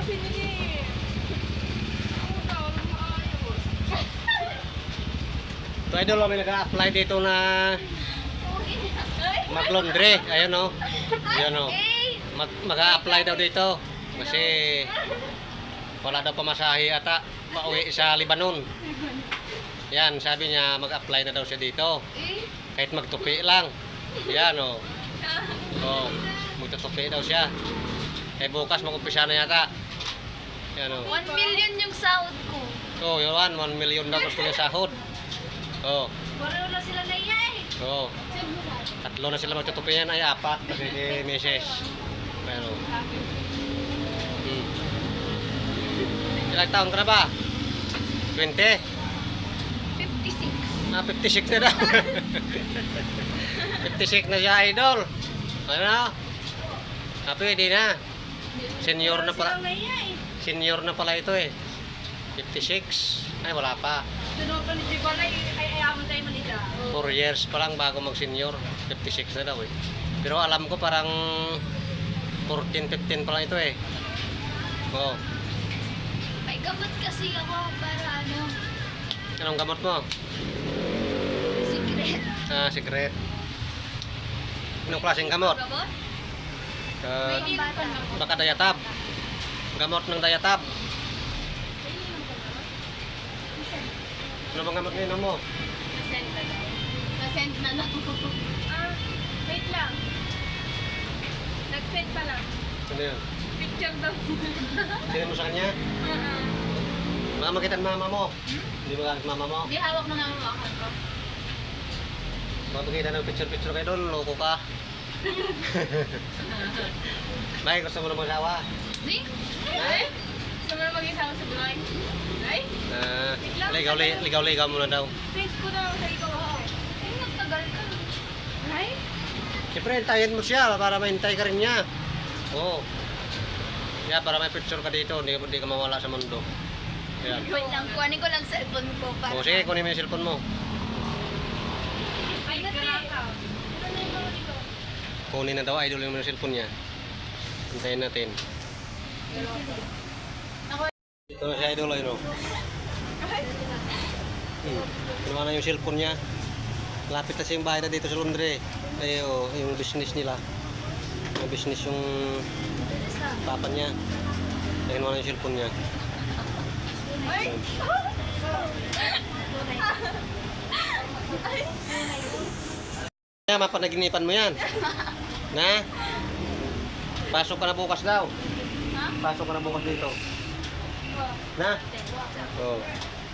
kasi nila eh. So idol, may nag-a-apply dito na mag-laundry. Ayan o. Ayan o. Mag-a-apply daw dito. Kasi wala daw pamasahe ata. Pauwi sa Lebanon. Yan, sabi niya mag-apply na daw siya dito. Kahit magtupi lang. Yan o. Oh, magtutupi daw siya. Eh bukas mag-umpisa na yata. Yan o. 1 million yung sahod ko. So yun, 1 million daw gusto niya sahod. Oh. Pareho na sila na iya eh. Oo. Tatlo na sila magtutupi yan, ay apat kasi si Mrs. Pero ilang taon ka na ba? 20? 56. 56 na daw. 56 na siya, idol. Ano? Pwede na. Senior na pala. Senior na pala ito eh. 56. Ay, wala pa. Sinuto ni Jibalay, ay ayaman tayo manila. 4 years pa lang bago mag-senior. 56 na daw eh. Pero alam ko parang 14, 15 pa lang ito eh. Oo. May gamot kasi ako para ano, Anong gamot mo? secret. Secret. Anong klaseng gamot? Gamot? Uh, Bata. baka dayatab. Gamot ng dayatab. Ano bang gamot nino mo? Nasend na daw. Nasend na lang. Wait lang. Nag-send pa lang. Ano yun? Picture daw. Tingnan mo sa kanya? Baka makita ng mama mo. Hindi ba kakit mama mo? Di hawak mo naman ako ko. Baka makita ng picture-picture kayo doon. Loko ka. May, gusto mo na mag-asawa? Di? Ay? Gusto mo na mag-isama sa buhay? Ay? Ligaw-ligaw muna daw. Face ko daw sa ikaw. Ay, nagtagal ka. Ay? Siyempre, hintayin mo siya para mahintay ka rin niya. Oo. Yeah, para may picture ka dito, hindi ka mawala sa mundo. Yan. Wait lang, kuhanin ko lang cellphone ko para. O sige, kunin mo yung cellphone mo. Ay, galakaw. Kunin na daw, idol yung cellphone niya. Hintayin natin. Ito na si idol, ayun o. Kinuha na yung cellphone niya. Lapit na siya yung bahay na dito sa Londres. Ay, o, yung business nila. Yung business yung papa niya. Ay, kinuha na yung cellphone niya. Kaya mapanaginipan mo yan. Na? Pasok ka na bukas daw. Pasok ka na bukas dito. Na? Oo.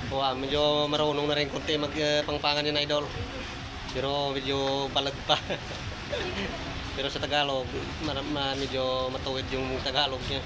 Oh, medyo marunong na rin kunti magpangpangan ni idol. Pero medyo balag pa. Pero sa Tagalog, medyo matuwid yung Tagalog niya.